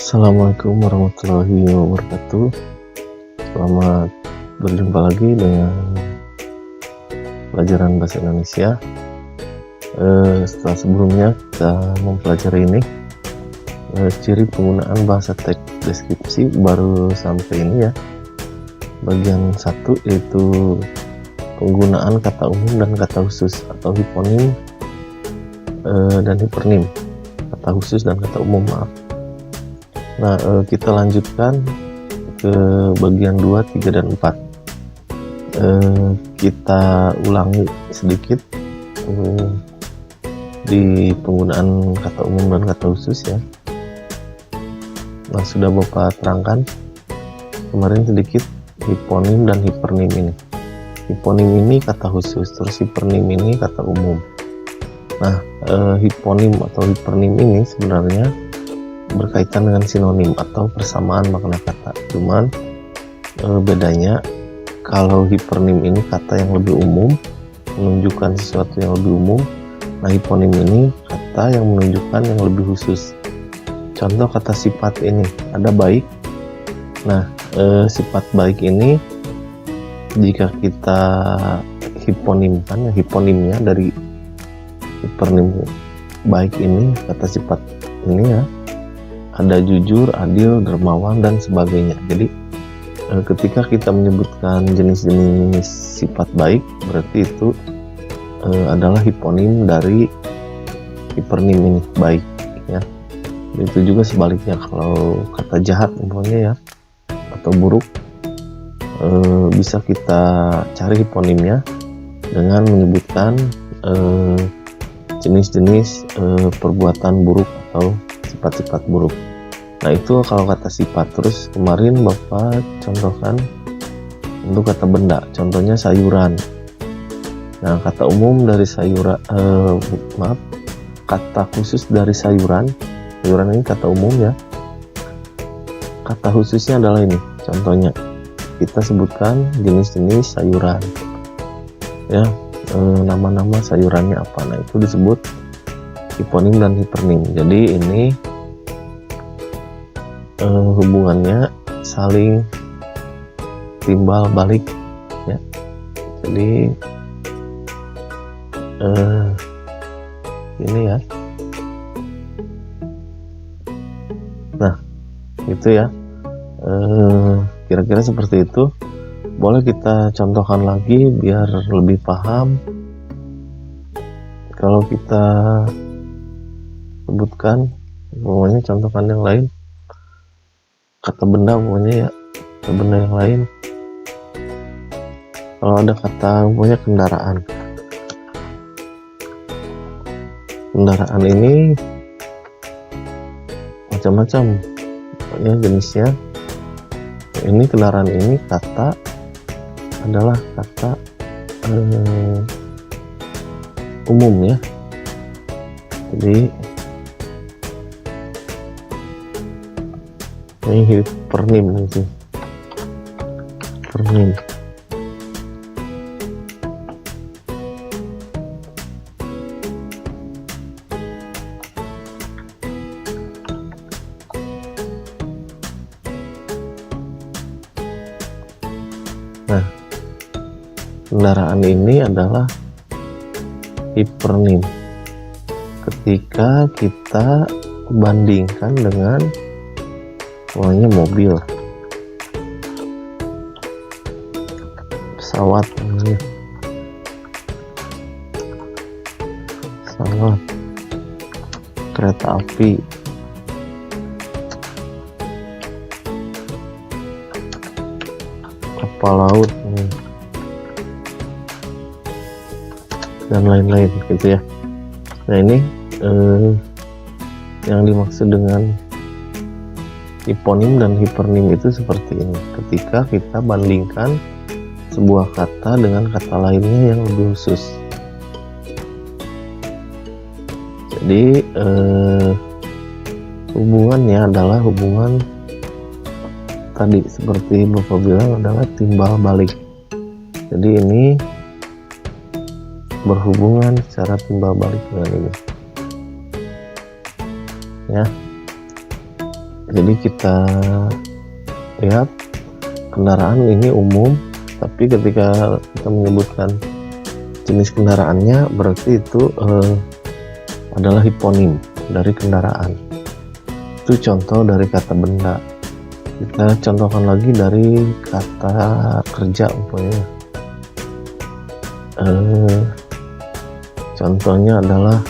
Assalamualaikum warahmatullahi wabarakatuh. Selamat berjumpa lagi dengan pelajaran bahasa Indonesia. Setelah sebelumnya kita mempelajari ini ciri penggunaan bahasa teks deskripsi, baru sampai ini ya, bagian 1, yaitu penggunaan kata umum dan kata khusus atau hiponim dan hipernim, kata khusus dan kata umum, maaf. Nah, kita lanjutkan ke bagian 2, 3, dan 4. Kita ulangi sedikit di penggunaan kata umum dan kata khusus ya. Nah, sudah Bapak terangkan kemarin sedikit hiponim dan hipernim ini. Hiponim ini kata khusus, terus hipernim ini kata umum. Nah, hiponim atau hipernim ini sebenarnya berkaitan dengan sinonim atau persamaan makna kata. Cuman bedanya, kalau hipernim ini kata yang lebih umum, menunjukkan sesuatu yang lebih umum. Nah, hiponim ini kata yang menunjukkan yang lebih khusus. Contoh kata sifat ini, ada baik. Nah, sifat baik ini jika kita hiponimkan, hiponimnya dari hipernim baik ini, kata sifat ini ya, ada jujur, adil, dermawan, dan sebagainya. Jadi ketika kita menyebutkan jenis-jenis sifat baik, berarti itu adalah hiponim dari hipernim ini, baik ya. Itu juga sebaliknya, kalau kata jahat umpamanya ya, atau buruk, bisa kita cari hiponimnya dengan menyebutkan jenis-jenis perbuatan buruk atau sifat-sifat buruk. Nah, itu kalau kata sifat. Terus kemarin Bapak contohkan untuk kata benda, contohnya sayuran. Nah, kata umum dari sayuran, kata khusus dari sayuran ini kata umum ya. Kata khususnya adalah ini, contohnya kita sebutkan jenis-jenis sayuran ya, nama-nama sayurannya apa. Nah, itu disebut hiponim dan hipernim. Jadi ini hubungannya saling timbal balik ya. Jadi ini ya. Nah, itu ya, kira-kira seperti itu. Boleh kita contohkan lagi biar lebih paham. Kalau kita sebutkan, pokoknya contohkan yang lain, kata benda pokoknya ya, kata benda yang lain. Kalau ada kata pokoknya kendaraan ini macam-macam pokoknya jenisnya. Ini kendaraan ini kata adalah kata umum ya. Jadi ini hipernim nanti, hipernim. Nah, kendaraan ini adalah hipernim ketika kita bandingkan dengan pokoknya mobil, pesawat, kereta api, kapal laut, dan lain-lain gitu ya. Nah, ini yang dimaksud dengan hiponim dan hipernim itu seperti ini, ketika kita bandingkan sebuah kata dengan kata lainnya yang lebih khusus. Jadi hubungannya adalah hubungan tadi seperti Bapak bilang adalah timbal balik. Jadi ini berhubungan secara timbal balik dengan ini ya. Jadi kita lihat kendaraan ini umum, tapi ketika kita menyebutkan jenis kendaraannya berarti itu adalah hiponim dari kendaraan. Itu contoh dari kata benda. Kita contohkan lagi dari kata kerja umpamanya. Contohnya adalah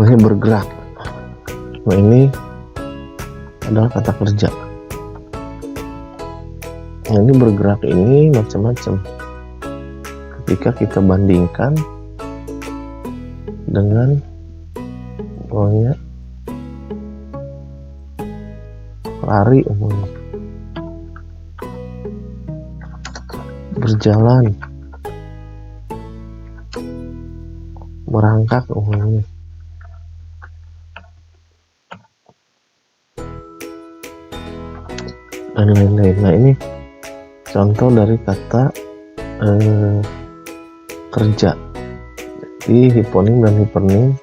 bergerak. Nah, ini adalah kata kerja. Nah, ini bergerak ini macam-macam. Ketika kita bandingkan dengan pokoknya lari umumnya, berjalan, merangkak umumnya, dan lain-lain. Nah, ini contoh dari kata kerja. Jadi hiponim dan hipernim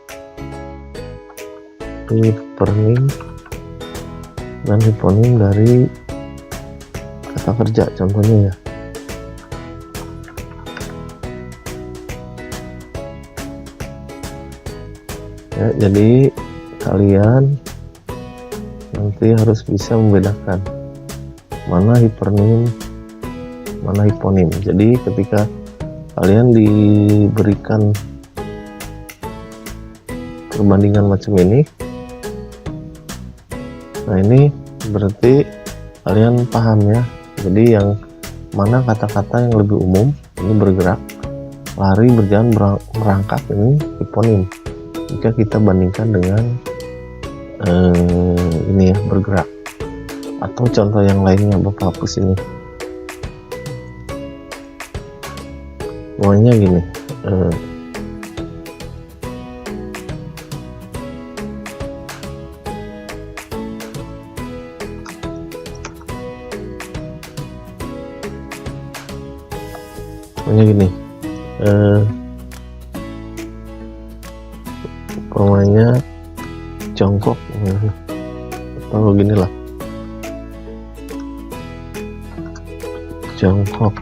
dan hiponim dari kata kerja contohnya ya. Jadi kalian nanti harus bisa membedakan mana hipernim, mana hiponim. Jadi ketika kalian diberikan perbandingan macam ini, nah ini berarti kalian paham ya. Jadi yang mana kata-kata yang lebih umum, ini bergerak, lari, berjalan, merangkak, ini hiponim jika kita bandingkan dengan ini ya, bergerak. Atau contoh yang lainnya Bapak hapus ini. Pokoknya gini, pokoknya jongkok atau gini lah, jongkok,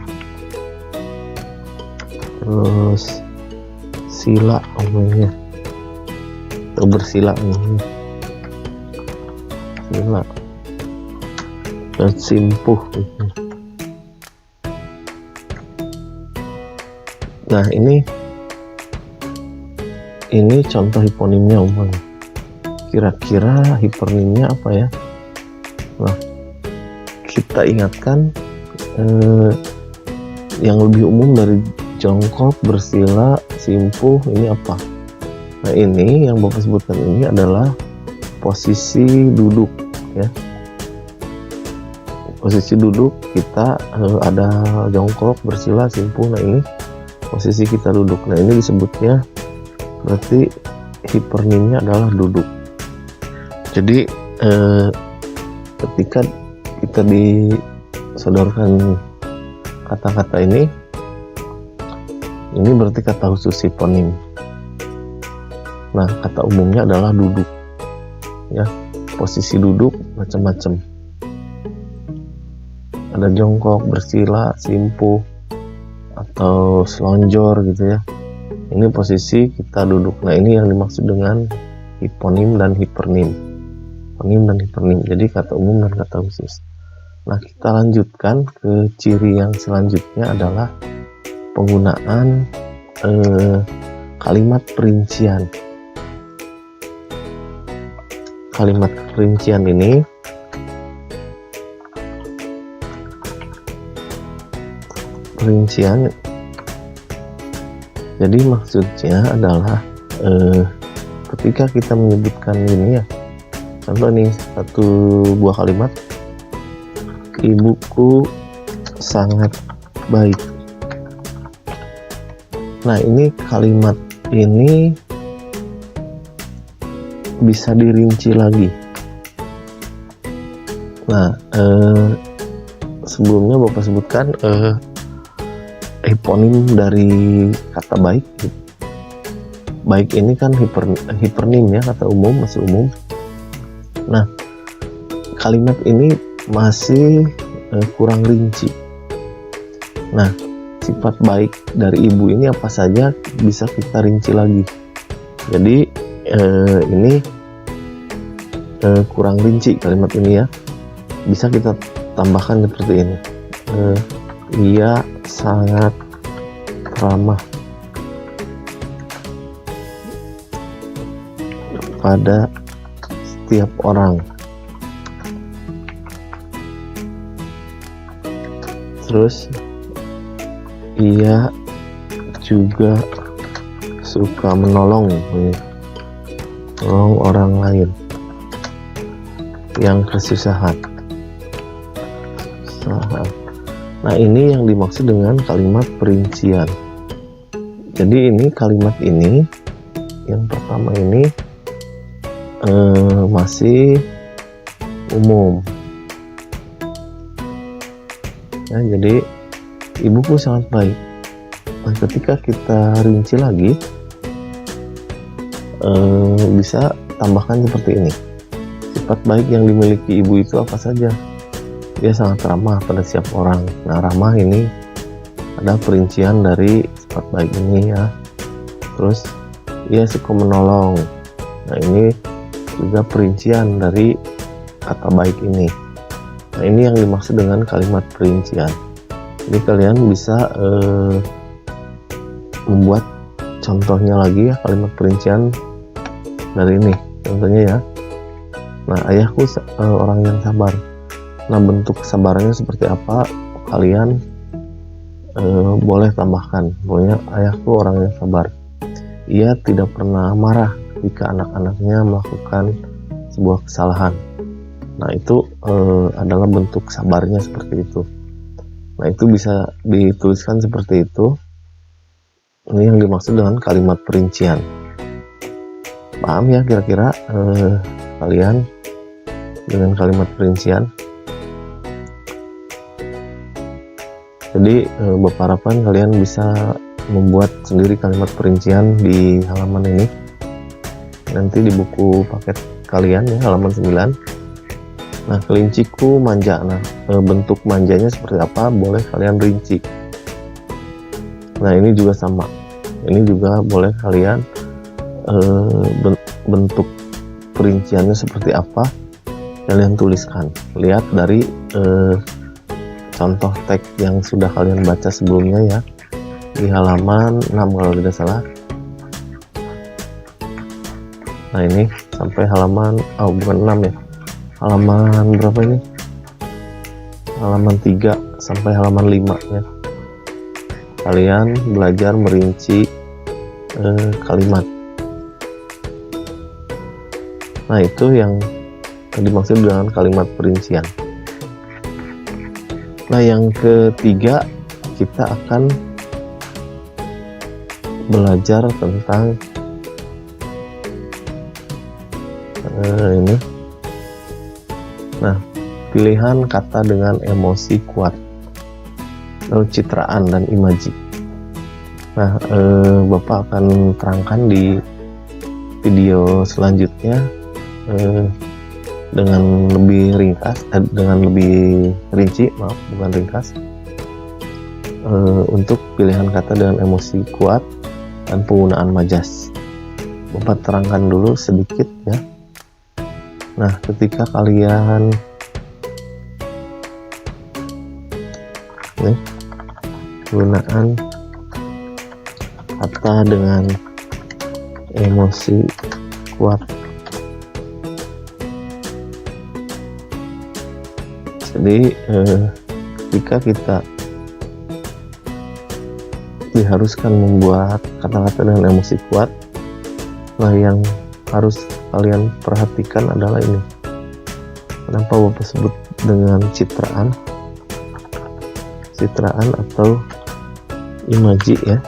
terus sila umumnya, atau bersila umumnya, sila, dan simpuh. Nah, ini contoh hiponimnya umum. Kira-kira hipernimnya apa ya? Nah, kita ingatkan yang lebih umum dari jongkok, bersila, simpuh ini apa? Nah, ini yang Bapak sebutkan ini adalah posisi duduk ya. Posisi duduk kita ada jongkok, bersila, simpuh. Nah, ini posisi kita duduk. Nah, ini disebutnya berarti hipernimnya adalah duduk. Jadi ketika kita disodorkan kata-kata ini berarti kata khusus hiponim. Nah, kata umumnya adalah duduk ya. Posisi duduk macam-macam, ada jongkok, bersila, simpuh, atau selonjor gitu ya. Ini posisi kita duduk. Nah, ini yang dimaksud dengan hiponim dan hipernim. Hiponim dan hipernim. Jadi kata umum dan kata khusus. Nah, kita lanjutkan ke ciri yang selanjutnya adalah penggunaan kalimat perincian. Kalimat perincian ini jadi maksudnya adalah ketika kita menyebutkan ini ya, contoh nih satu buah kalimat, ibuku sangat baik. Nah, ini kalimat ini bisa dirinci lagi. Nah, sebelumnya Bapak sebutkan hiponim dari kata baik. Baik ini kan hipernim ya, kata umum, masih umum. Nah, kalimat ini masih kurang rinci. Nah, sifat baik dari ibu ini apa saja bisa kita rinci lagi. Jadi ini kurang rinci kalimat ini ya. Bisa kita tambahkan seperti ini. Ia sangat ramah pada setiap orang. Terus ia juga suka menolong orang lain yang kesusahan. Nah, ini yang dimaksud dengan kalimat perincian. Jadi ini kalimat ini yang pertama ini masih umum ya, jadi ibuku sangat baik. Nah, ketika kita rinci lagi bisa tambahkan seperti ini. Sifat baik yang dimiliki ibu itu apa saja? Dia sangat ramah pada setiap orang. Nah, ramah ini ada perincian dari sifat baik ini ya. Terus ia suka menolong. Nah, ini juga perincian dari kata baik ini. Nah, ini yang dimaksud dengan kalimat perincian. Jadi kalian bisa membuat contohnya lagi ya, kalimat perincian dari ini. Contohnya ya. Nah, ayahku orang yang sabar. Nah, bentuk kesabarannya seperti apa? Kalian boleh tambahkan. Pokoknya ayahku orang yang sabar. Ia tidak pernah marah jika anak-anaknya melakukan sebuah kesalahan. Nah, itu adalah bentuk sabarnya seperti itu. Nah, itu bisa dituliskan seperti itu. Ini yang dimaksud dengan kalimat perincian. Paham ya kira-kira kalian dengan kalimat perincian? Jadi Bapak harapkan kalian bisa membuat sendiri kalimat perincian di halaman ini. Nanti di buku paket kalian ya, halaman 9. Nah, kelinciku manja. Nah, bentuk manjanya seperti apa? Boleh kalian rinci. Nah, ini juga sama. Ini juga boleh kalian bentuk perinciannya seperti apa? Kalian tuliskan. Lihat dari contoh teks yang sudah kalian baca sebelumnya ya. Di halaman 6 kalau tidak salah. Nah, ini sampai halaman bukan 6 ya. Halaman berapa ini? Halaman 3 sampai halaman 5 ya. Kalian belajar merinci kalimat. Nah, itu yang dimaksud dengan kalimat perincian. Nah, yang ketiga kita akan belajar tentang ini. Nah, pilihan kata dengan emosi kuat, lalu citraan dan imaji. Nah, Bapak akan terangkan di video selanjutnya dengan lebih ringkas, dengan lebih rinci, maaf bukan ringkas, untuk pilihan kata dengan emosi kuat dan penggunaan majas. Bapak terangkan dulu sedikit ya. Nah, ketika kalian penggunaan kata dengan emosi kuat, jadi ketika kita diharuskan membuat kata-kata dengan emosi kuat, nah yang harus kalian perhatikan adalah ini. Kenapa Bapak sebut dengan citraan atau imaji ya?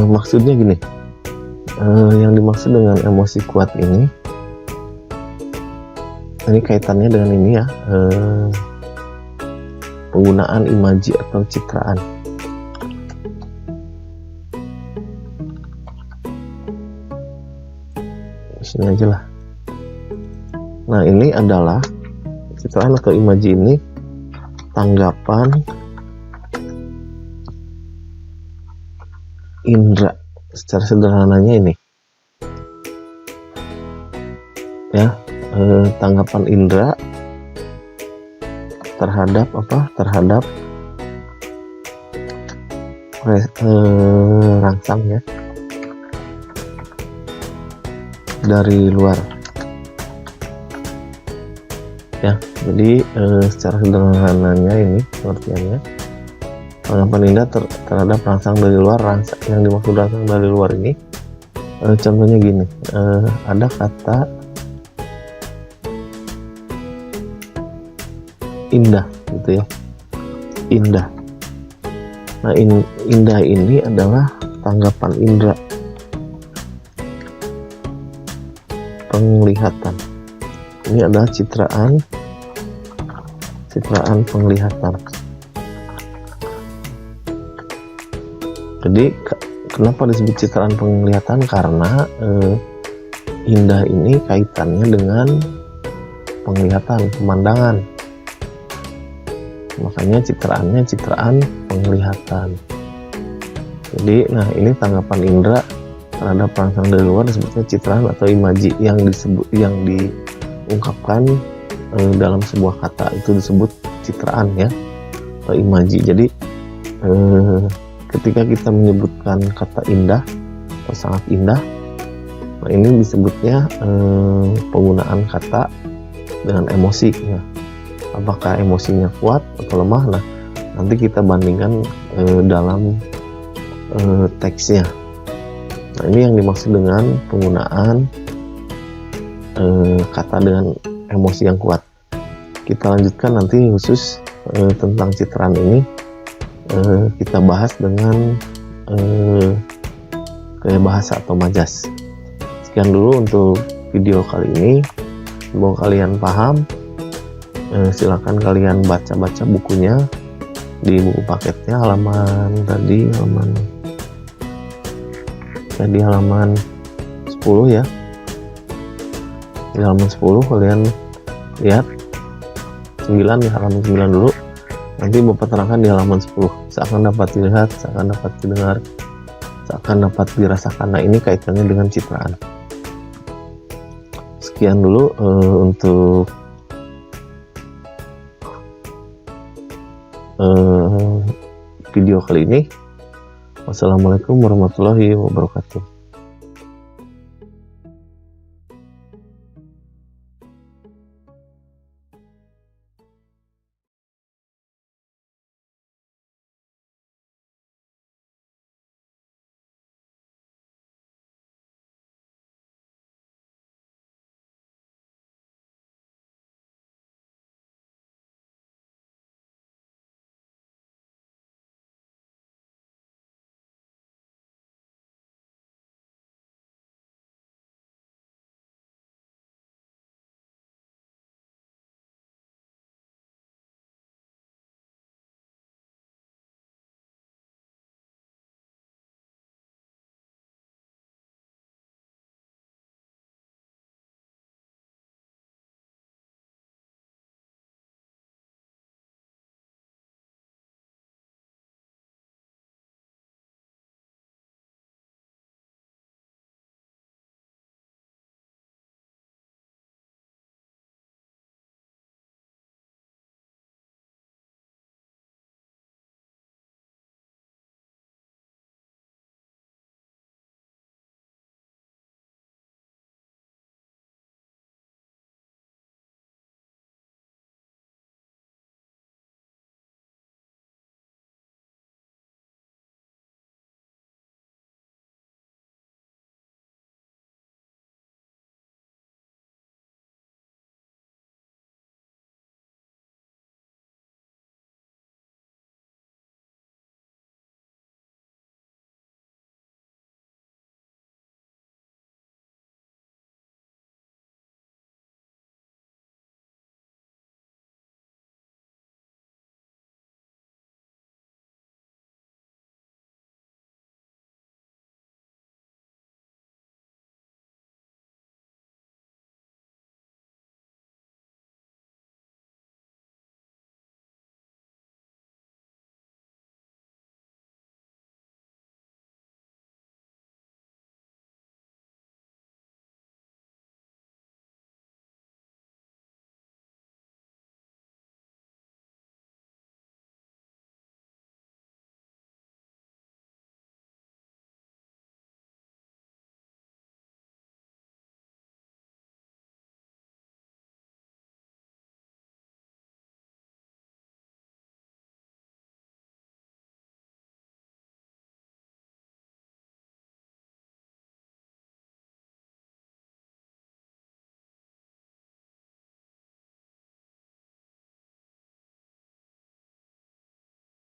Maksudnya gini, yang dimaksud dengan emosi kuat ini kaitannya dengan ini ya, penggunaan imaji atau citraan. Sini aja lah. Nah, ini adalah citraan atau imaji ini tanggapan indera. Secara sederhananya ini ya, tanggapan indera terhadap rangsang ya dari luar ya. Jadi secara sederhananya ini pengertiannya, tanggapan indera terhadap rangsang dari luar. Rangsang yang dimaksud rangsang dari luar ini contohnya gini, ada kata indah gitu ya, indah. Nah, indah ini adalah tanggapan indera penglihatan. Ini adalah citraan penglihatan. Jadi kenapa disebut citraan penglihatan? Karena indah ini kaitannya dengan penglihatan, pemandangan. Makanya citraannya citraan penglihatan. Jadi, nah ini tanggapan indera terhadap rangsang dari luar disebutnya citraan atau imaji, yang diungkapkan dalam sebuah kata itu disebut citraan ya, atau imaji. Jadi ketika kita menyebutkan kata indah atau sangat indah, nah ini disebutnya penggunaan kata dengan emosi ya. Apakah emosinya kuat atau lemah? Nah, nanti kita bandingkan dalam teksnya. Nah, ini yang dimaksud dengan penggunaan kata dengan emosi yang kuat. Kita lanjutkan nanti khusus tentang citraan ini, kita bahas dengan gaya bahasa atau majas. Sekian dulu untuk video kali ini. Semoga kalian paham. Silakan kalian baca-baca bukunya di buku paketnya, halaman 10 ya. Di halaman 10 kalian lihat 9 ya, halaman 9 dulu. Nanti Bapak terangkan di halaman 10. Seakan dapat dilihat, seakan dapat didengar, seakan dapat dirasakan. Nah, ini kaitannya dengan citraan. Sekian dulu untuk video kali ini. Wassalamualaikum warahmatullahi wabarakatuh.